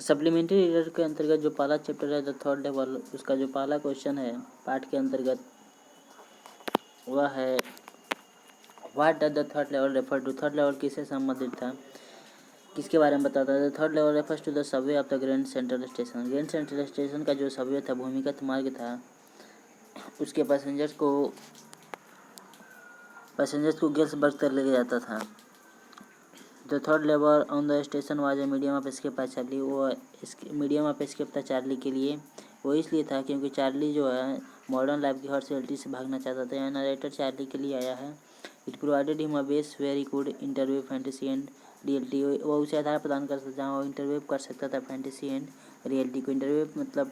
Supplementary reader के अंतर्गत जो पहला चैप्टर है द थर्ड लेवल, उसका जो पहला क्वेश्चन है पाठ के अंतर्गत वह है what does the third level refer to. Third level किससे संबंधित था, किसके बारे में बताता है। The third level refers to the subway of the grand central station. Grand central station का जो सबवे था, भूमिगत मार्ग था, उसके पैसेंजर्स को गेल्सबर्ग तक ले जाता था। The third level on the station was a medium of escape by Charlie. वो मीडियम ऑफ एस्केप था चार्ली के लिए। वो इसलिए था क्योंकि चार्ली जो है मॉडर्न लाइफ की हर रियलिटी से भागना चाहता था। यह नरेटर चार्ली के लिए आया है। It provided him a base where he could interview fantasy and reality. वो उसे आधार प्रदान कर सकता जहाँ वो इंटरव्यू कर सकता था फैंटेसी एंड रियलिटी को। इंटरव्यू मतलब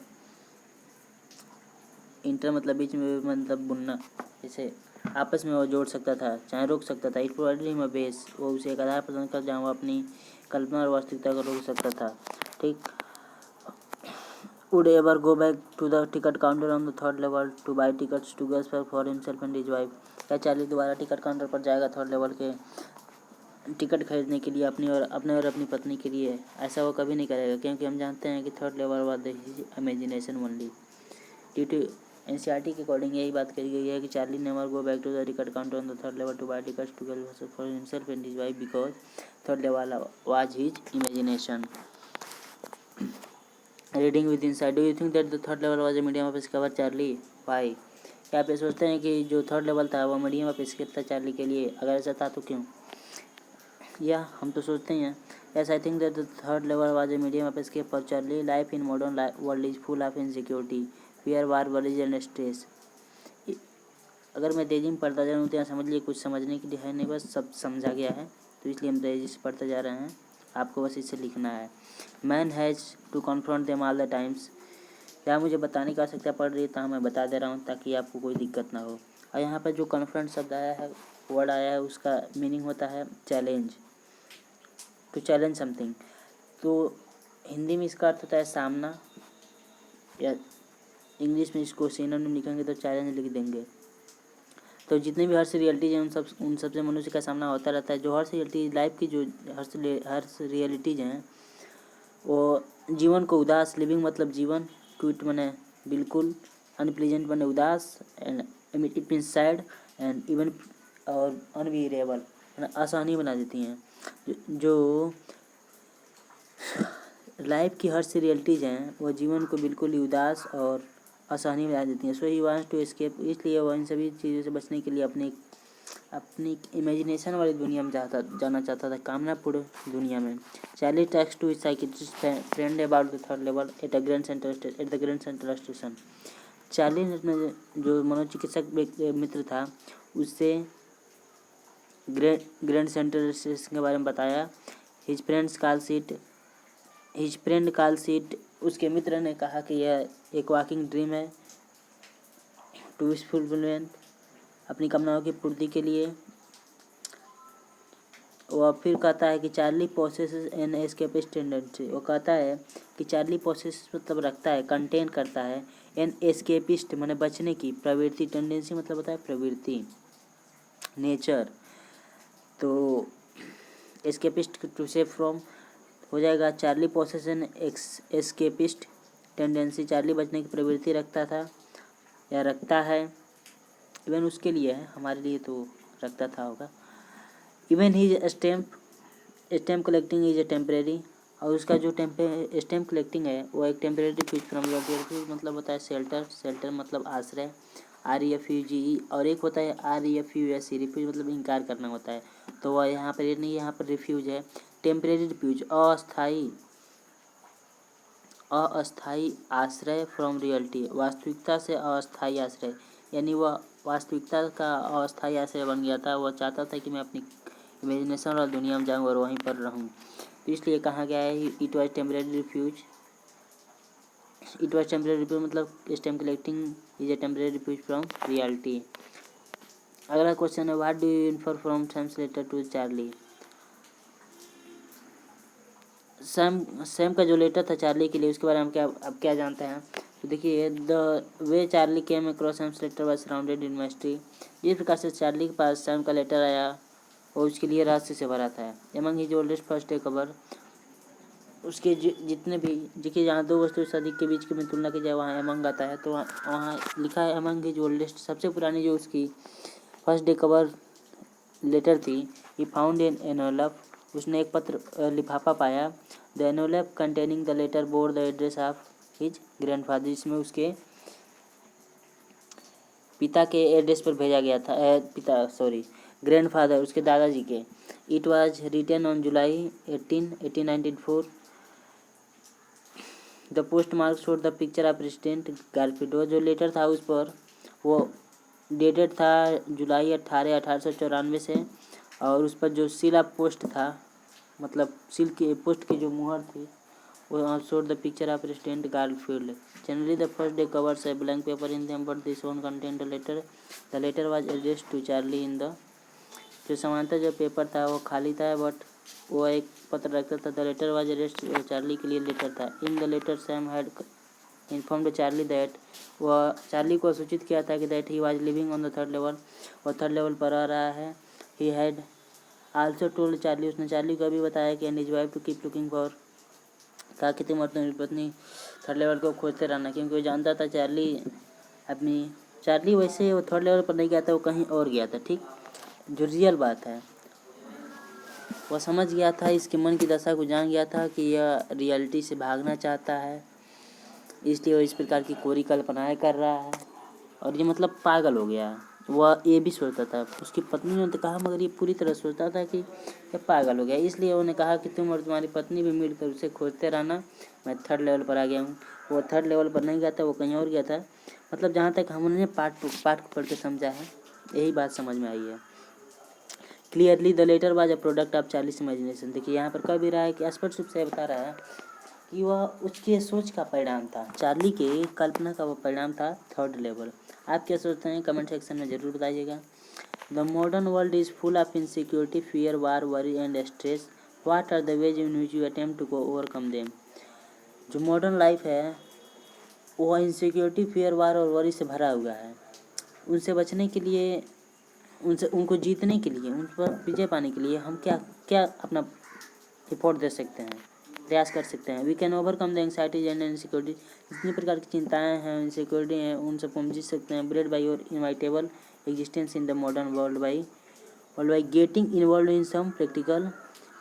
इंटर मतलब बीच में, मतलब बुनना, इसे आपस में वो जोड़ सकता था, चाहे रोक सकता था। It provided him a base, वो उसे एक आधार प्रदान कर जहाँ वो अपनी कल्पना और वास्तविकता को रोक सकता था। ठीक। Would ever go back to the ticket counter on the third level to buy tickets to Galesburg for himself and his wife. क्या चार्ली दोबारा टिकट काउंटर पर जाएगा थर्ड लेवल के टिकट खरीदने के लिए अपने और अपनी पत्नी के लिए? ऐसा वो कभी नहीं करेगा, क्योंकि हम जानते हैं कि third level was his imagination only. Due to NCERT के अकॉर्डिंग यही बात कही गई है कि Charlie never go back to the ticket counter on the third level to buy tickets to Galesburg for himself and his wife because third level was his imagination. Reading with insight. Do you think that the third level was a medium of escape Charlie? Why? क्या आप ये सोचते हैं कि जो third level था वो medium of escape था चार्ली के लिए? अगर ऐसा था तो क्यों? या हम तो सोचते हैं। Yes, I think that the third level was a medium of escape for Charlie. Life in modern world is full of insecurity, fear, war, worries and stress. अगर मैं तेजी में पढ़ता जा रहा हूँ तो यहाँ समझ लिए कुछ समझने के लिए है नहीं, बस सब समझा गया है, तो इसलिए हम तेजी से पढ़ते जा रहे हैं। आपको बस इसे लिखना है। Man has to confront them all the times. क्या मुझे बताने की आवश्यकता पड़ रही है, तो मैं बता दे रहा हूँ ताकि आपको कोई दिक्कत ना हो। और यहाँ पर जो कन्फ्रंट शब्द आया है, वर्ड आया है, उसका मीनिंग होता है चैलेंज, टू चैलेंज समथिंग। तो हिंदी में इसका अर्थ होता है सामना, या इंग्लिश में इसको सिनोनिम लिखेंगे तो चैलेंज लिख देंगे। तो जितने भी हर्ष रियलिटीज हैं उन सब से मनुष्य का सामना होता रहता है। जो हर्ष रियलिटी लाइफ की जो हर्ष रियलिटीज हैं, वो जीवन को उदास, लिविंग मतलब जीवन, क्विट मने बिल्कुल, अनप्लीजेंट मने उदास, and it means sad, and even और अनबियरेबल असहनीय बना देती हैं। जो लाइफ की हर्ष रियलिटीज हैं वो जीवन को बिल्कुल ही उदास और असहनीय बना देती हैं। सो ही वांट्स टू एस्केप, इसलिए वह इन सभी चीज़ों से बचने के लिए अपनी इमेजिनेशन वाली दुनिया में जाना चाहता था, कामनापूर्ण दुनिया में। Charlie talks to his psychiatrist friend about the third level at the grand central station. Charlie ने अपने जो मनोचिकित्सक मित्र था उससे ग्रैंड सेंट्रल स्टेशन के बारे में बताया। हिज फ्रेंड कॉल सीट, उसके मित्र ने कहा कि यह एक वॉकिंग ड्रीम है, टू विश फुलफिलमेंट, अपनी कामनाओं की पूर्ति के लिए। वह फिर कहता है कि Charlie possesses N escapist tendency. वो कहता है कि चार्ली पोसेस मतलब रखता है, कंटेन करता है, एन एस्केपिस्ट माने बचने की प्रवृत्ति, टेंडेंसी मतलब होता है प्रवृत्ति, नेचर। तो एस्केपिस्ट टू सेव फ्रॉम हो जाएगा Charlie possess an escapist tendency. Charlie बचने की प्रवृत्ति रखता था या रखता है, इवन उसके लिए है, हमारे लिए तो रखता था होगा। Even he stamp collecting is a temporary, और उसका जो स्टैम्प कलेक्टिंग है वो एक टेम्परेरी फ्यूज फ्रॉम रिफ्यूज मतलब होता है शेल्टर मतलब आश्रय, REFUGE, और एक होता है REFUSE, रिफ्यूज मतलब इनकार करना होता है। तो वह यहाँ पर नहीं, यहाँ पर रिफ्यूज है, टेम्परेरी रिफ्यूज, अस्थाई आश्रय फ्रॉम रियलिटी, वास्तविकता से अस्थाई आश्रय, यानी वह वास्तविकता का अस्थाई आश्रय बन गया था। वह चाहता था कि मैं अपनी इमेजिनेशन वाली दुनिया में जाऊँ और वहीं पर रहूँ, तो इसलिए कहा गया है इट वाज टेम्परेरी रिफ्यूज। मतलब stamp collecting is a temporary refuge from reality. अगला क्वेश्चन है what do you infer from Sam's letter to Charlie. Sam का जो लेटर था चार्ली के लिए, उसके बारे में आप क्या जानते हैं? तो देखिए, the way Charlie came across Sam's letter was surrounded in mystery. जिस प्रकार से चार्ली के पास सैम का लेटर आया और उसके लिए रहस्य से भरा था। Among his oldest first day cover, उसके जितने भी देखिए, जहाँ दो वस्तु से अधिक के बीच की में तुलना की जाए वहाँ एमंग आता है। तो वहाँ लिखा है एमंग इज ओल्डेस्ट, सबसे पुरानी जो उसकी फर्स्ट डे कवर लेटर थी। ही फाउंड एन एनवेलप, उसने एक पत्र लिफाफा पाया। The envelope containing the letter bore the address of his grandfather, जिसमें उसके पिता के एड्रेस पर भेजा गया था, ग्रैंडफादर उसके दादाजी के। It was written on July 18, 1894। The post mark showed the picture of President Garfield. वो जो लेटर था उस पर वो डेटेड था जुलाई 18, 1894 से, और उस पर जो सील ऑफ पोस्ट था, मतलब सील की पोस्ट की जो मुहर थी, वो showed the picture of President Garfield. Generally the first day covers a blank paper in them, but this one contained a letter. The letter was addressed to Charlie in the, जो समानता जो paper था वो खाली था, but वो एक पत्र रखता था। The letter was addressed Charlie के लिए लेटर था। In the letter Sam had informed Charlie that, वह चार्ली को सूचित किया था कि that he was living on the third level, वह थर्ड लेवल पर रह रहा है। He had also told Charlie, उसने चार्ली को भी बताया कि and his wife to keep looking for, कहा कि तुम अपनी पत्नी थर्ड लेवल को खोजते रहना, क्योंकि वो जानता था चार्ली वैसे वो थर्ड लेवल पर नहीं गया था, वो कहीं और गया था। ठीक, जो रियल बात है, वह समझ गया था, इसके मन की दशा को जान गया था कि यह रियलिटी से भागना चाहता है, इसलिए वो इस प्रकार की कोरी कल्पनाएं कर रहा है, और ये मतलब पागल हो गया। वह ये भी सोचता था, उसकी पत्नी ने तो कहा, मगर ये पूरी तरह सोचता था कि ये पागल हो गया। इसलिए उन्होंने कहा कि तुम और तुम्हारी पत्नी भी मिलकर उसे खोजते रहना, मैं थर्ड लेवल पर आ गया हूँ। वो थर्ड लेवल पर नहीं गया था, वो कहीं और गया था। मतलब जहाँ तक हमने पाठ पढ़ के समझा है, यही बात समझ में आई है। Clearly the letter was a product of Charlie's imagination. देखिए यहाँ पर कह भी रहा है कि स्पष्ट रूप से बता रहा है कि वह उसके सोच का परिणाम था, चार्ली के कल्पना का वो परिणाम था थर्ड लेवल। आप क्या सोचते हैं कमेंट सेक्शन में ज़रूर बताइएगा। The modern world is full of insecurity, fear, war, worry and stress. What are the ways in which you attempt to overcome them. जो मॉडर्न लाइफ है वो इनसिक्योरिटी, फियर, वार और वरी से भरा हुआ है। उनसे बचने के लिए, उनको जीतने के लिए, उन पर विजय पाने के लिए हम क्या क्या अपना एफर्ट दे सकते हैं, प्रयास कर सकते हैं। We can overcome the anxieties and insecurity. जितनी प्रकार की चिंताएं हैं, इनसिक्योरिटी हैं, उन सबको हम जीत सकते हैं। Bread by your inevitable existence in the modern world by getting involve in some practical.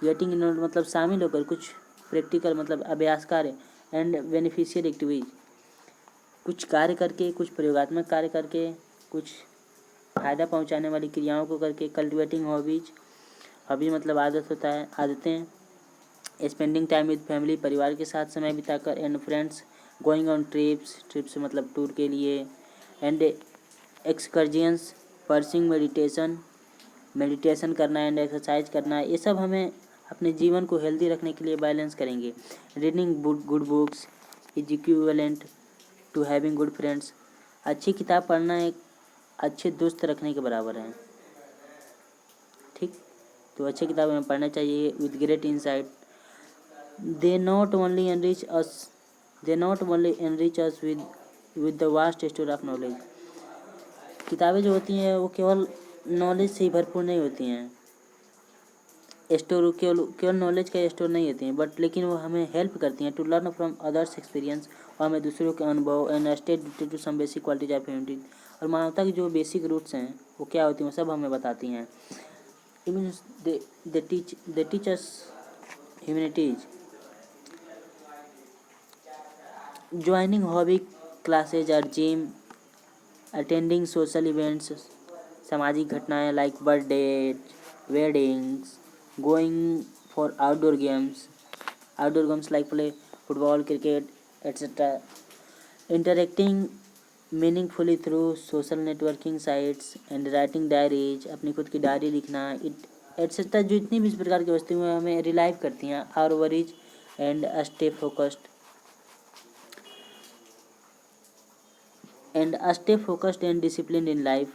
Getting involve मतलब शामिल होकर कुछ प्रैक्टिकल मतलब अभ्यास कार्य, एंड बेनिफिशियल एक्टिविटीज, कुछ कार्य करके, कुछ प्रयोगात्मक कार्य करके, कुछ फ़ायदा पहुंचाने वाली क्रियाओं को करके। कल्टिवेटिंग हॉबीज, हॉबी मतलब आदत होता है, आदतें। स्पेंडिंग टाइम विद फैमिली, परिवार के साथ समय बिताकर। And friends, going on trips मतलब टूर के लिए। एंड एक्सकर्जियंस, परसिंग मेडिटेशन करना एंड एक्सरसाइज करना। ये सब हमें अपने जीवन को हेल्दी रखने के लिए बैलेंस करेंगे। Reading good books is equivalent to having good friends. अच्छी किताब पढ़ना एक अच्छे दोस्त रखने के बराबर है। ठीक, तो अच्छी किताब हमें पढ़ना चाहिए with great insight. They not only enrich us with the vast store of knowledge. किताबें जो होती हैं वो केवल नॉलेज से ही भरपूर नहीं होती हैं, केवल नॉलेज का स्टोर नहीं होती हैं, बट लेकिन वो हमें हेल्प करती हैं to learn from others experience, और हमें दूसरों के अनुभव। And stay to some basic qualities of humanity, और मानवता की जो बेसिक रूट्स हैं वो क्या होती हैं वो सब हमें बताती हैं। It means they teach us humanities. Joining hobby classes और जिम, अटेंडिंग सोशल इवेंट्स, सामाजिक घटनाएं like birthday, weddings, going for outdoor games like play football, cricket etcetera. Interacting meaningfully through social networking sites and writing diaries, अपनी खुद की diary लिखना, etcetera. जो इतनी भी इस प्रकार की वस्तुएं हमें रिलाइव करती हैं our worries and stay focused and discipline in life.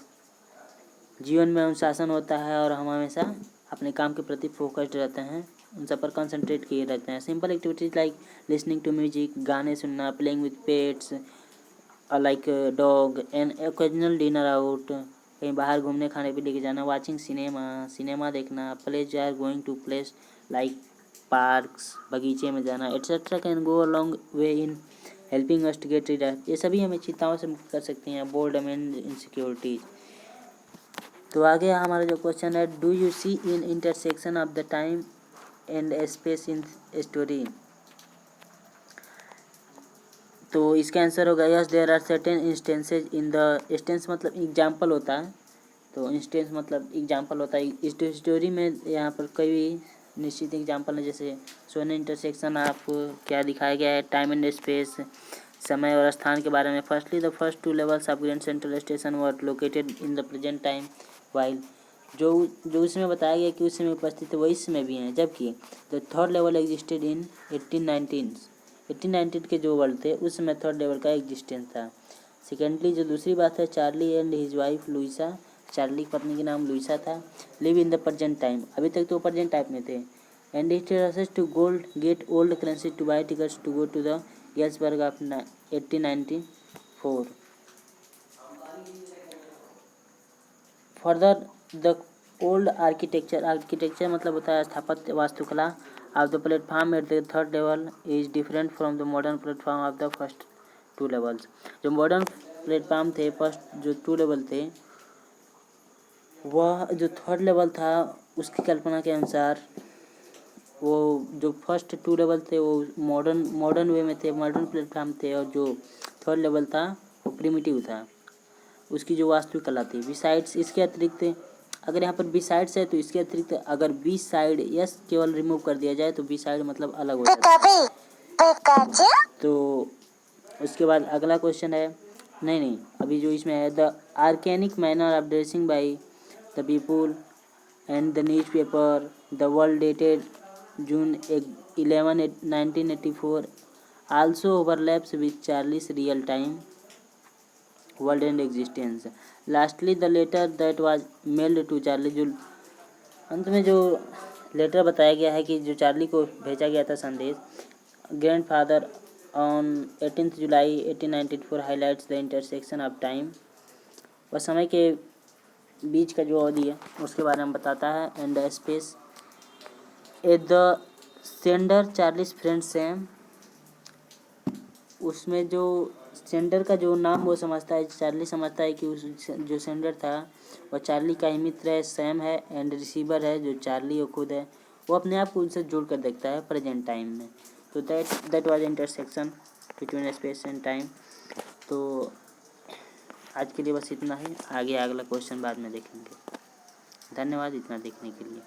जीवन में अनुशासन होता है और हम हमेशा अपने काम के प्रति फोकस्ड रहते हैं, उन सब पर कंसंट्रेट किए रहते हैं। Simple activities like listening to music, गाने सुनना, playing with pets like dog, and occasional dinner out, कहीं बाहर घूमने खाने पीने के जाना, वाचिंग सिनेमा देखना, plays or going to place like parks, बगीचे में जाना etcetera can go a long way in helping us to get rid. ये सभी हमें चिंताओं से मुक्त कर सकती हैं, बोर्डम एंड इनसिक्योरिटीज। तो आगे हमारा जो क्वेश्चन है, do you see in intersection of the time and space in story. तो इसका आंसर होगा yes there are certain instances in the, instance मतलब एग्जाम्पल होता है, तो इंस्टेंस मतलब एग्जाम्पल होता है। इस स्टोरी में यहाँ पर कई निश्चित एग्जाम्पल है, जैसे सोन इंटरसेक्शन ऑफ क्या दिखाया गया है, टाइम एंड स्पेस, समय और स्थान के बारे में। Firstly the first 2 levels of grand central station were located in the present time, while जो उसमें बताया गया कि उस समय उपस्थित है वही समय भी हैं, जबकि the third level existed in 1819 के जो वर्ल्ड थे उस समय थर्ड लेवल का एग्जिस्टेंस था। सेकेंडली जो दूसरी बात है, Charlie and his wife Louisa, Charlie की पत्नी का नाम लुइसा था, live in the present time, अभी तक तो प्रेजेंट टाइम में थे। And it rushes to gold get old currency to buy tickets to go to the Galesburg of 1894। Further the old architecture मतलब होता है स्थापत्य वास्तुकला of the platform at the third level is different from the modern platform of the first 2 levels. जो modern platform थे, first जो 2 level थे, वह जो थर्ड लेवल था उसकी कल्पना के अनुसार वो जो फर्स्ट 2 लेवल थे वो मॉडर्न वे में थे, मॉडर्न प्लेटफॉर्म थे, और जो थर्ड लेवल था वो प्रिमिटिव था, उसकी जो वास्तुकला थी। बिसाइड्स, इसके अतिरिक्त अगर यहाँ पर बिसाइड्स है तो इसके अतिरिक्त अगर बी साइड यस केवल रिमूव कर दिया जाए तो बी साइड मतलब अलग हो जाता है। तो उसके बाद अगला क्वेश्चन है, नहीं अभी जो इसमें है, the archaic manner of dressing by the people and the newspaper the world dated June 11, 1984 also overlaps with Charlie's real-time world and existence. Lastly, the letter that was mailed to Charlie, जो अंत में जो letter बताया गया है कि जो Charlie को भेजा गया था संदेश, grandfather on 18 July 1894 highlights the intersection of time, वह समय के बीच का जो अवधि है उसके बारे में बताता है, and space at the sender Charlie's friend Sam, उसमें जो सेंडर का जो नाम वो समझता है, चार्ली समझता है कि उस जो सेंडर था वह चार्ली का ही मित्र है, सैम है, एंड रिसीवर है जो चार्ली वो खुद है, वो अपने आप को उनसे जोड़ कर देखता है प्रेजेंट टाइम में। तो that was intersection between space and time. तो आज के लिए बस इतना ही, आगे अगला क्वेश्चन बाद में देखेंगे। धन्यवाद इतना देखने के लिए।